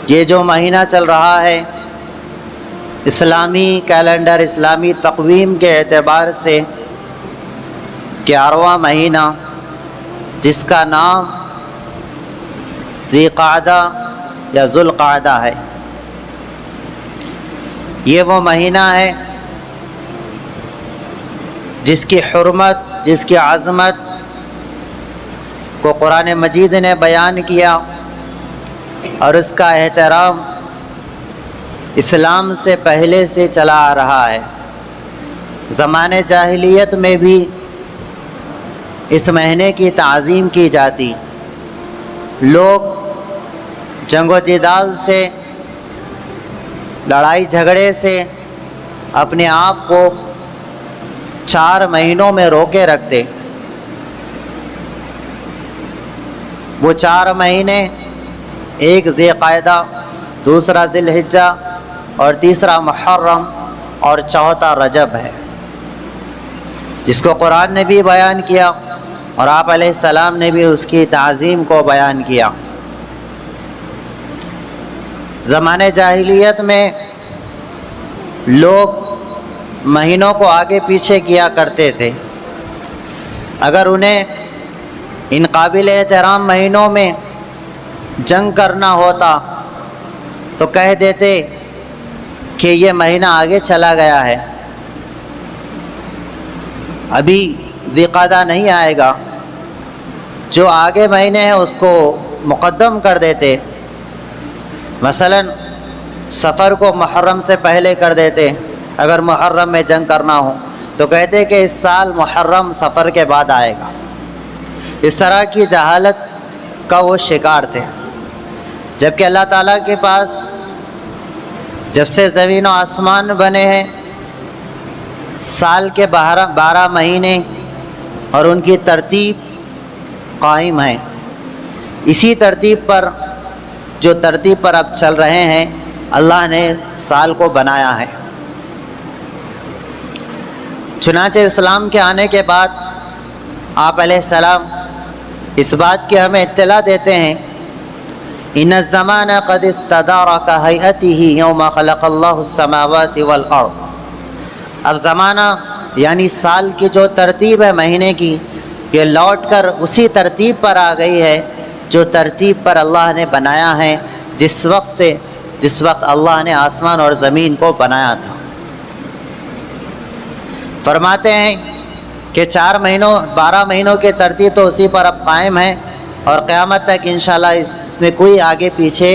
یہ جو مہینہ چل رہا ہے اسلامی کیلنڈر، اسلامی تقویم کے اعتبار سے 11واں مہینہ، جس کا نام ذی قعدہ یا ذوالقعدہ ہے، یہ وہ مہینہ ہے جس کی حرمت، جس کی عظمت کو قرآن مجید نے بیان کیا، اور اس کا احترام اسلام سے پہلے سے چلا آ رہا ہے۔ زمانے جاہلیت میں بھی اس مہینے کی تعظیم کی جاتی، لوگ جنگ و جدال سے، لڑائی جھگڑے سے اپنے آپ کو 4 مہینوں میں روکے رکھتے۔ وہ 4 مہینے، ایک ذی قعدہ، دوسرا ذی الحجہ، اور تیسرا محرم، اور چوتھا رجب ہے، جس کو قرآن نے بھی بیان کیا اور آپ علیہ السلام نے بھی اس کی تعظیم کو بیان کیا۔ زمانے جاہلیت میں لوگ مہینوں کو آگے پیچھے کیا کرتے تھے۔ اگر انہیں ان قابل احترام مہینوں میں جنگ کرنا ہوتا تو کہہ دیتے کہ یہ مہینہ آگے چلا گیا ہے، ابھی ذی قعدہ نہیں آئے گا، جو آگے مہینے ہیں اس کو مقدم کر دیتے۔ مثلا سفر کو محرم سے پہلے کر دیتے، اگر محرم میں جنگ کرنا ہو تو کہتے کہ اس سال محرم سفر کے بعد آئے گا۔ اس طرح کی جہالت کا وہ شکار تھے، جبکہ اللہ تعالیٰ کے پاس جب سے زمین و آسمان بنے ہیں، سال کے 12 مہینے اور ان کی ترتیب قائم ہے۔ اسی ترتیب پر، جو ترتیب پر اب چل رہے ہیں، اللہ نے سال کو بنایا ہے۔ چنانچہ اسلام کے آنے کے بعد آپ علیہ السلام اس بات کی ہمیں اطلاع دیتے ہیں، ان الزمان قد استدار كهيئته يوم خلق الله السماوات والارض۔ اب زمانہ یعنی سال کی جو ترتیب ہے مہینے کی، یہ لوٹ کر اسی ترتیب پر آ گئی ہے جو ترتیب پر اللہ نے بنایا ہے جس وقت اللہ نے آسمان اور زمین کو بنایا تھا۔ فرماتے ہیں کہ 12 مہینوں کی ترتیب تو اسی پر اب قائم ہے، اور قیامت تک انشاءاللہ اس میں کوئی آگے پیچھے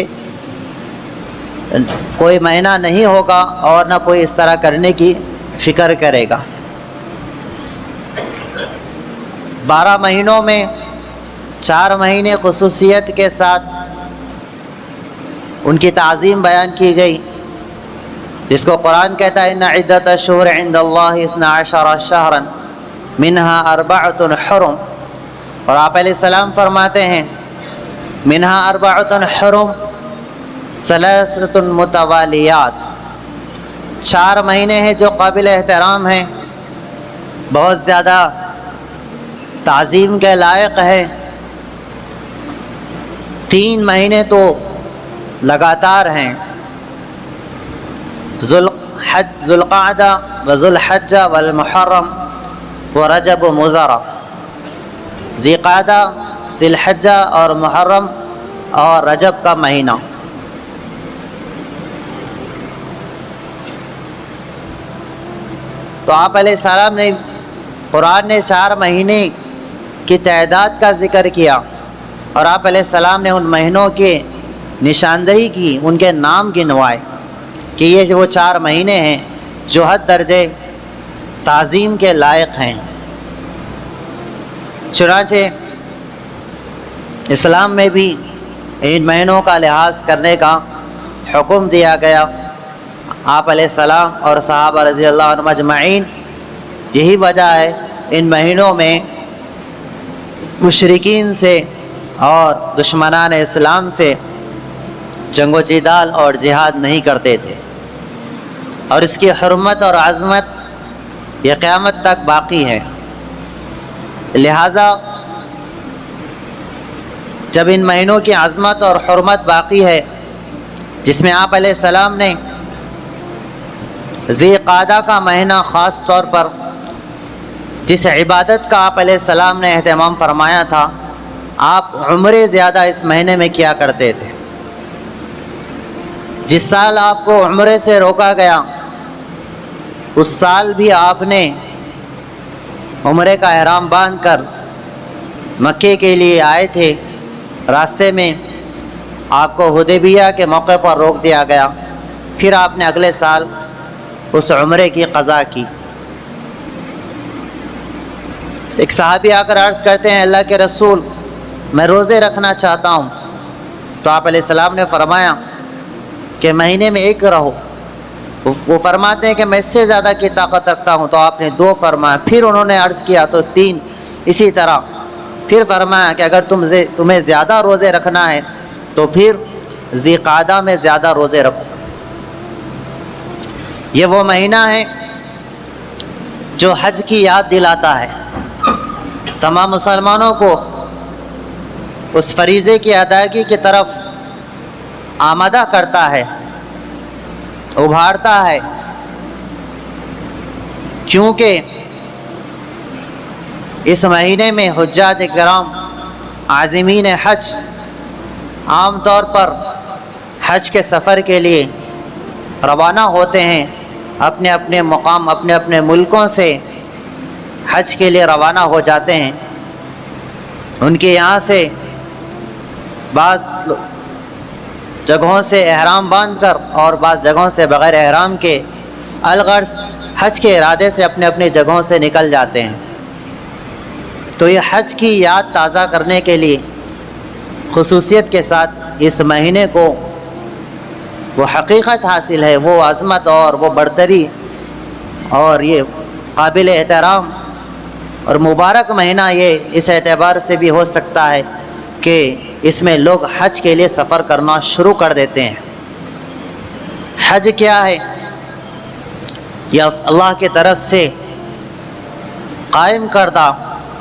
کوئی مہینہ نہیں ہوگا، اور نہ کوئی اس طرح کرنے کی فکر کرے گا۔ 12 مہینوں میں 4 مہینے خصوصیت کے ساتھ ان کی تعظیم بیان کی گئی، جس کو قرآن کہتا ہے ان عدۃ الشہور عند اللہ 12 شہرا منہا 4 حرم، اور آپ علیہ السلام فرماتے ہیں منہا 4 حرم 3 متوالیات، 4 مہینے ہیں جو قابل احترام ہیں، بہت زیادہ تعظیم کے لائق ہے۔ 3 مہینے تو لگاتار ہیں، ذوالقعدہ و ذوالحجہ والمحرم و رجب و مضر، ذی قعدہ، ذی الحجہ اور محرم اور رجب کا مہینہ۔ تو آپ علیہ السلام نے، قرآن نے 4 مہینے کی تعداد کا ذکر کیا، اور آپ علیہ السلام نے ان مہینوں کی نشاندہی کی، ان کے نام گنوائے کہ یہ وہ 4 مہینے ہیں جو حد درجے تعظیم کے لائق ہیں۔ چنانچہ اسلام میں بھی ان مہینوں کا لحاظ کرنے کا حکم دیا گیا۔ آپ علیہ السلام اور صحابہ رضی اللہ عنہم اجمعین، یہی وجہ ہے ان مہینوں میں مشرکین سے اور دشمنان اسلام سے جنگ و جدال اور جہاد نہیں کرتے تھے، اور اس کی حرمت اور عظمت یہ قیامت تک باقی ہے۔ لہٰذا جب ان مہینوں کی عظمت اور حرمت باقی ہے جس میں آپ علیہ السلام نے ذی قعدہ کا مہینہ خاص طور پر جس عبادت کا آپ علیہ السلام نے اہتمام فرمایا تھا، آپ عمرے زیادہ اس مہینے میں کیا کرتے تھے۔ جس سال آپ کو عمرے سے روکا گیا اس سال بھی آپ نے عمرے کا احرام باندھ کر مکے کے لیے آئے تھے۔ راستے میں آپ کو حدیبیہ کے موقع پر روک دیا گیا، پھر آپ نے اگلے سال اس عمرے کی قضا کی۔ ایک صحابی آ کر عرض کرتے ہیں، اللہ کے رسول میں روزے رکھنا چاہتا ہوں، تو آپ علیہ السلام نے فرمایا کہ مہینے میں ایک رہو۔ وہ فرماتے ہیں کہ میں اس سے زیادہ کی طاقت رکھتا ہوں، تو آپ نے 2 فرمایا، پھر انہوں نے عرض کیا تو 3، اسی طرح پھر فرمایا کہ اگر تمہیں زیادہ روزے رکھنا ہے تو پھر ذی قعدہ میں زیادہ روزے رکھو۔ یہ وہ مہینہ ہے جو حج کی یاد دلاتا ہے، تمام مسلمانوں کو اس فریضے کی ادائیگی کی طرف آمادہ کرتا ہے، ابھارتا ہے، کیونکہ اس مہینے میں حجاج کرام عازمین حج عام طور پر حج کے سفر کے لیے روانہ ہوتے ہیں، اپنے اپنے مقام اپنے اپنے ملکوں سے حج کے لیے روانہ ہو جاتے ہیں۔ ان کے یہاں سے بعض جگہوں سے احرام باندھ کر اور بعض جگہوں سے بغیر احرام کے الغرض حج کے ارادے سے اپنے اپنے جگہوں سے نکل جاتے ہیں۔ تو یہ حج کی یاد تازہ کرنے کے لیے خصوصیت کے ساتھ اس مہینے کو وہ حقیقت حاصل ہے، وہ عظمت اور وہ برتری، اور یہ قابل احترام اور مبارک مہینہ یہ اس اعتبار سے بھی ہو سکتا ہے کہ اس میں لوگ حج کے لیے سفر کرنا شروع کر دیتے ہیں۔ حج کیا ہے؟ یہ اللہ کی طرف سے قائم کردہ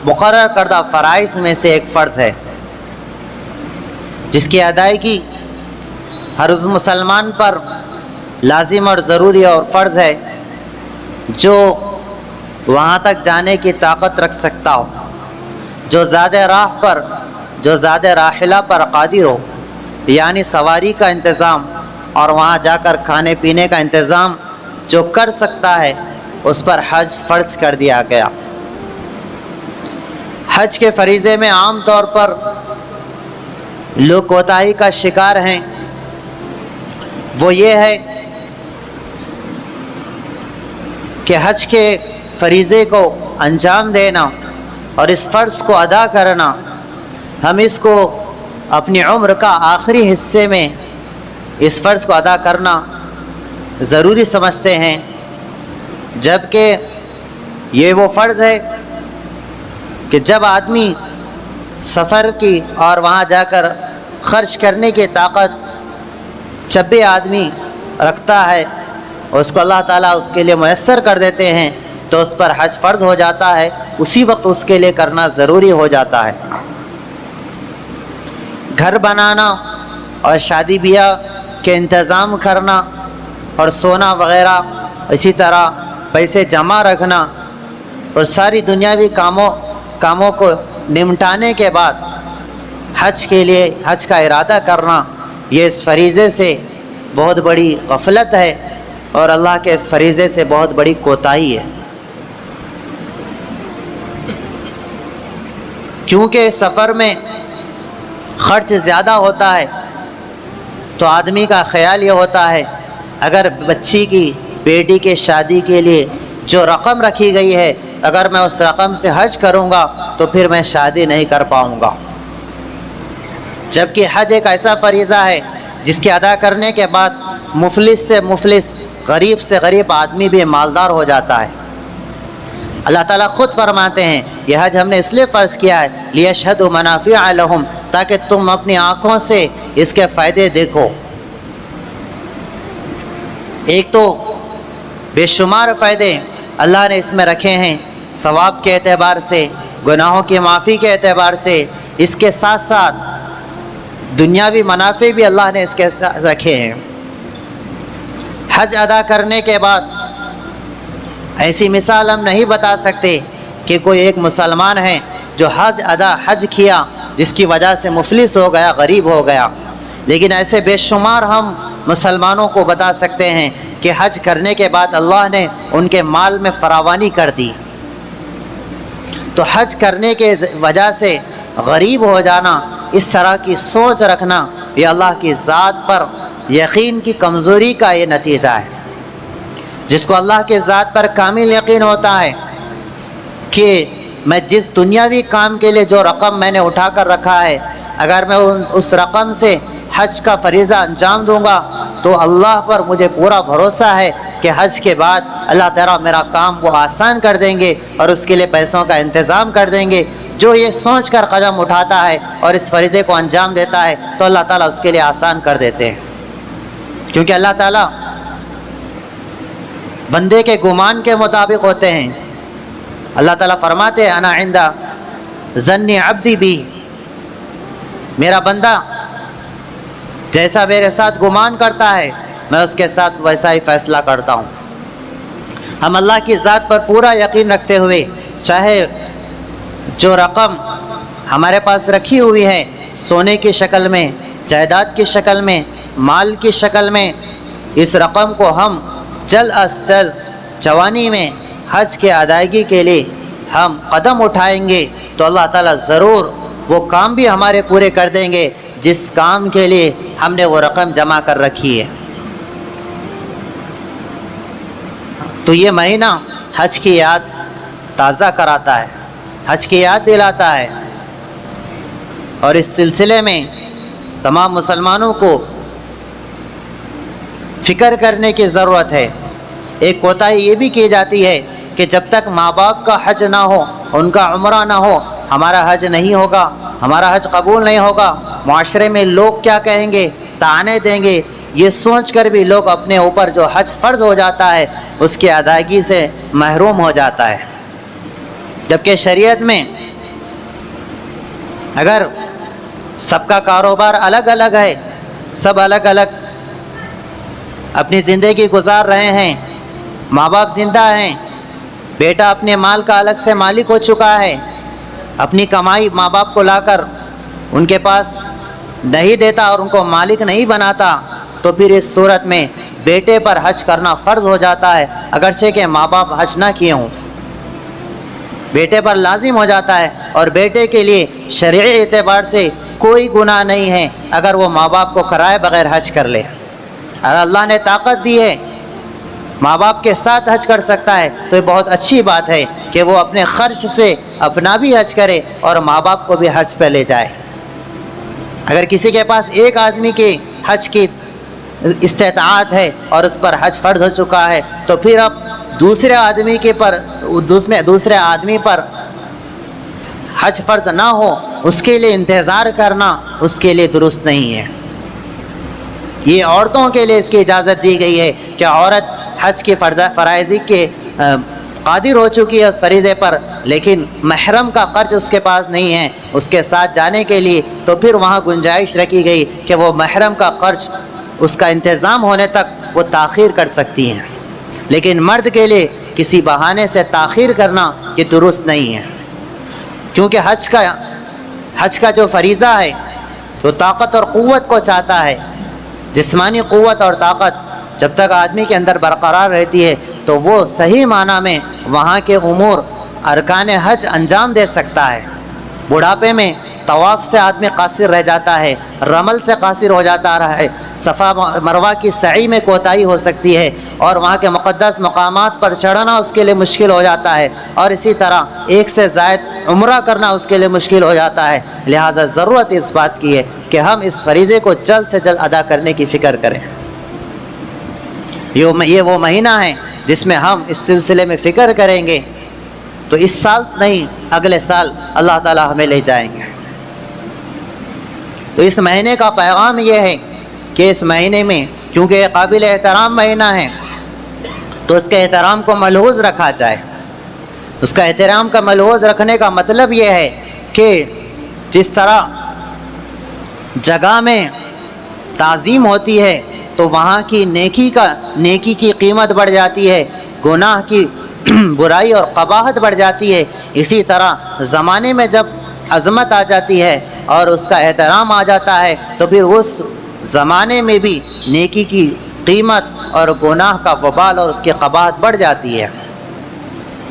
مقرر کردہ فرائض میں سے ایک فرض ہے، جس کی ادائیگی ہر اس مسلمان پر لازم اور ضروری اور فرض ہے جو وہاں تک جانے کی طاقت رکھ سکتا ہو، جو زیادہ راحلہ پر قادر ہو، یعنی سواری کا انتظام اور وہاں جا کر کھانے پینے کا انتظام جو کر سکتا ہے، اس پر حج فرض کر دیا گیا۔ حج کے فریضے میں عام طور پر لوگ کوتاہی کا شکار ہیں، وہ یہ ہے کہ حج کے فریضے کو انجام دینا اور اس فرض کو ادا کرنا، ہم اس کو اپنی عمر کا آخری حصے میں اس فرض کو ادا کرنا ضروری سمجھتے ہیں، جبکہ یہ وہ فرض ہے کہ جب آدمی سفر کی اور وہاں جا کر خرچ کرنے کی طاقت جب بھی آدمی رکھتا ہے، اس کو اللہ تعالیٰ اس کے لیے میسر کر دیتے ہیں، تو اس پر حج فرض ہو جاتا ہے، اسی وقت اس کے لیے کرنا ضروری ہو جاتا ہے۔ گھر بنانا اور شادی بیاہ کے انتظام کرنا اور سونا وغیرہ، اسی طرح پیسے جمع رکھنا اور ساری دنیاوی کاموں کو نمٹانے کے بعد حج کے لیے حج کا ارادہ کرنا، یہ اس فریضے سے بہت بڑی غفلت ہے اور اللہ کے اس فریضے سے بہت بڑی کوتاہی ہے، کیونکہ سفر میں خرچ زیادہ ہوتا ہے تو آدمی کا خیال یہ ہوتا ہے اگر بچی کی بیٹی کے شادی کے لیے جو رقم رکھی گئی ہے، اگر میں اس رقم سے حج کروں گا تو پھر میں شادی نہیں کر پاؤں گا، جبکہ حج ایک ایسا فریضہ ہے جس کے ادا کرنے کے بعد مفلس سے مفلس، غریب سے غریب آدمی بھی مالدار ہو جاتا ہے۔ اللہ تعالیٰ خود فرماتے ہیں یہ حج ہم نے اس لیے فرض کیا ہے لِيَشْهَدُوا مَنَافِعَ لَهُمْ، تاکہ تم اپنی آنکھوں سے اس کے فائدے دیکھو۔ ایک تو بے شمار فائدے اللہ نے اس میں رکھے ہیں، ثواب کے اعتبار سے، گناہوں کی معافی کے اعتبار سے، اس کے ساتھ ساتھ دنیاوی منافع بھی اللہ نے اس کے ساتھ رکھے ہیں۔ حج ادا کرنے کے بعد ایسی مثال ہم نہیں بتا سکتے کہ کوئی ایک مسلمان ہے جو حج کیا جس کی وجہ سے مفلس ہو گیا، غریب ہو گیا، لیکن ایسے بے شمار ہم مسلمانوں کو بتا سکتے ہیں کہ حج کرنے کے بعد اللہ نے ان کے مال میں فراوانی کر دی۔ تو حج کرنے کے وجہ سے غریب ہو جانا، اس طرح کی سوچ رکھنا، یہ اللہ کی ذات پر یقین کی کمزوری کا یہ نتیجہ ہے۔ جس کو اللہ کے ذات پر کامل یقین ہوتا ہے کہ میں جس دنیاوی کام کے لیے جو رقم میں نے اٹھا کر رکھا ہے، اگر میں اس رقم سے حج کا فریضہ انجام دوں گا تو اللہ پر مجھے پورا بھروسہ ہے کہ حج کے بعد اللہ تعالیٰ میرا کام وہ آسان کر دیں گے اور اس کے لیے پیسوں کا انتظام کر دیں گے۔ جو یہ سوچ کر قدم اٹھاتا ہے اور اس فریضے کو انجام دیتا ہے تو اللہ تعالیٰ اس کے لیے آسان کر دیتے ہیں، کیونکہ اللہ تعالیٰ بندے کے گمان کے مطابق ہوتے ہیں۔ اللہ تعالیٰ فرماتے ہیں انا عند ظن عبدی بی، میرا بندہ جیسا میرے ساتھ گمان کرتا ہے میں اس کے ساتھ ویسا ہی فیصلہ کرتا ہوں۔ ہم اللہ کی ذات پر پورا یقین رکھتے ہوئے چاہے جو رقم ہمارے پاس رکھی ہوئی ہے سونے کی شکل میں، جائیداد کی شکل میں، مال کی شکل میں، اس رقم کو ہم جلد از جلد جوانی میں حج کے ادائیگی کے لیے ہم قدم اٹھائیں گے تو اللہ تعالیٰ ضرور وہ کام بھی ہمارے پورے کر دیں گے جس کام کے لیے ہم نے وہ رقم جمع کر رکھی ہے۔ تو یہ مہینہ حج کی یاد تازہ کراتا ہے، حج کی یاد دلاتا ہے، اور اس سلسلے میں تمام مسلمانوں کو فکر کرنے کی ضرورت ہے۔ ایک کوتاہی یہ بھی کی جاتی ہے کہ جب تک ماں باپ کا حج نہ ہو، ان کا عمرہ نہ ہو، ہمارا حج نہیں ہوگا، ہمارا حج قبول نہیں ہوگا، معاشرے میں لوگ کیا کہیں گے، طعنے دیں گے، یہ سوچ کر بھی لوگ اپنے اوپر جو حج فرض ہو جاتا ہے اس کی ادائیگی سے محروم ہو جاتا ہے۔ جبکہ شریعت میں اگر سب کا کاروبار الگ الگ ہے، سب الگ الگ اپنی زندگی گزار رہے ہیں، ماں باپ زندہ ہیں، بیٹا اپنے مال کا الگ سے مالک ہو چکا ہے، اپنی کمائی ماں باپ کو لا کر ان کے پاس نہیں دیتا اور ان کو مالک نہیں بناتا، تو پھر اس صورت میں بیٹے پر حج کرنا فرض ہو جاتا ہے، اگرچہ کہ ماں باپ حج نہ کیے ہوں، بیٹے پر لازم ہو جاتا ہے۔ اور بیٹے کے لیے شرعی اعتبار سے کوئی گناہ نہیں ہے اگر وہ ماں باپ کو کرائے بغیر حج کر لے۔ اور اللہ نے طاقت دی ہے، ماں باپ کے ساتھ حج کر سکتا ہے، تو یہ بہت اچھی بات ہے کہ وہ اپنے خرچ سے اپنا بھی حج کرے اور ماں باپ کو بھی حج پہ لے جائے۔ اگر کسی کے پاس ایک آدمی کے حج کی استطاعت ہے اور اس پر حج فرض ہو چکا ہے تو پھر اب دوسرے آدمی پر حج فرض نہ ہو اس کے لیے انتظار کرنا اس کے لیے درست نہیں ہے۔ یہ عورتوں کے لیے اس کی اجازت دی گئی ہے کہ عورت حج کی فرائضی کے قادر ہو چکی ہے اس فریضے پر، لیکن محرم کا خرچ اس کے پاس نہیں ہے اس کے ساتھ جانے کے لیے، تو پھر وہاں گنجائش رکھی گئی کہ وہ محرم کا خرچ اس کا انتظام ہونے تک وہ تاخیر کر سکتی ہیں۔ لیکن مرد کے لیے کسی بہانے سے تاخیر کرنا یہ درست نہیں ہے، کیونکہ حج کا جو فریضہ ہے وہ طاقت اور قوت کو چاہتا ہے۔ جسمانی قوت اور طاقت جب تک آدمی کے اندر برقرار رہتی ہے تو وہ صحیح معنی میں وہاں کے امور ارکان حج انجام دے سکتا ہے۔ بڑھاپے میں طواف سے آدمی قاصر رہ جاتا ہے، رمل سے قاصر ہو جاتا رہا ہے، صفا مروہ کی سعی میں کوتاہی ہو سکتی ہے، اور وہاں کے مقدس مقامات پر چڑھنا اس کے لیے مشکل ہو جاتا ہے، اور اسی طرح ایک سے زائد عمرہ کرنا اس کے لیے مشکل ہو جاتا ہے۔ لہٰذا ضرورت اس بات کی ہے کہ ہم اس فریضے کو جلد سے جلد ادا کرنے کی فکر کریں۔ یہ وہ مہینہ ہے جس میں ہم اس سلسلے میں فکر کریں گے تو اس سال نہیں اگلے سال اللہ تعالیٰ ہمیں لے جائیں گے۔ تو اس مہینے کا پیغام یہ ہے کہ اس مہینے میں کیونکہ یہ قابل احترام مہینہ ہے تو اس کے احترام کو ملحوظ رکھا جائے۔ اس کا احترام کا ملحوظ رکھنے کا مطلب یہ ہے کہ جس طرح جگہ میں تعظیم ہوتی ہے تو وہاں کی نیکی کی قیمت بڑھ جاتی ہے، گناہ کی برائی اور قباحت بڑھ جاتی ہے۔ اسی طرح زمانے میں جب عظمت آ جاتی ہے اور اس کا احترام آ جاتا ہے تو پھر اس زمانے میں بھی نیکی کی قیمت اور گناہ کا وبال اور اس کی قباحت بڑھ جاتی ہے۔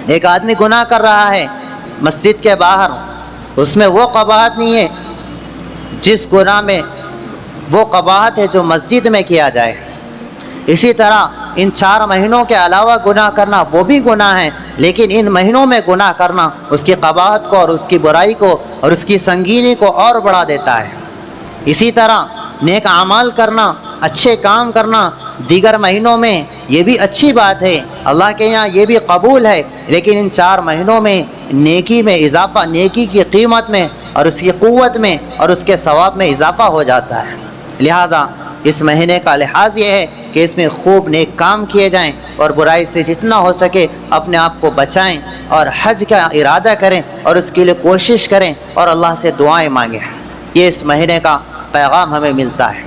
ایک آدمی گناہ کر رہا ہے مسجد کے باہر، اس میں وہ قباحت نہیں ہے جس گناہ میں وہ قباحت ہے جو مسجد میں کیا جائے۔ اسی طرح ان 4 مہینوں کے علاوہ گناہ کرنا وہ بھی گناہ ہے، لیکن ان مہینوں میں گناہ کرنا اس کی قباحت کو اور اس کی برائی کو اور اس کی سنگینی کو اور بڑھا دیتا ہے۔ اسی طرح نیک اعمال کرنا، اچھے کام کرنا دیگر مہینوں میں یہ بھی اچھی بات ہے، اللہ کے یہاں یہ بھی قبول ہے، لیکن ان 4 مہینوں میں نیکی میں اضافہ، نیکی کی قیمت میں اور اس کی قوت میں اور اس کے ثواب میں اضافہ ہو جاتا ہے۔ لہٰذا اس مہینے کا لحاظ یہ ہے کہ اس میں خوب نیک کام کیے جائیں اور برائی سے جتنا ہو سکے اپنے آپ کو بچائیں اور حج کا ارادہ کریں اور اس کے لیے کوشش کریں اور اللہ سے دعائیں مانگیں۔ یہ اس مہینے کا پیغام ہمیں ملتا ہے۔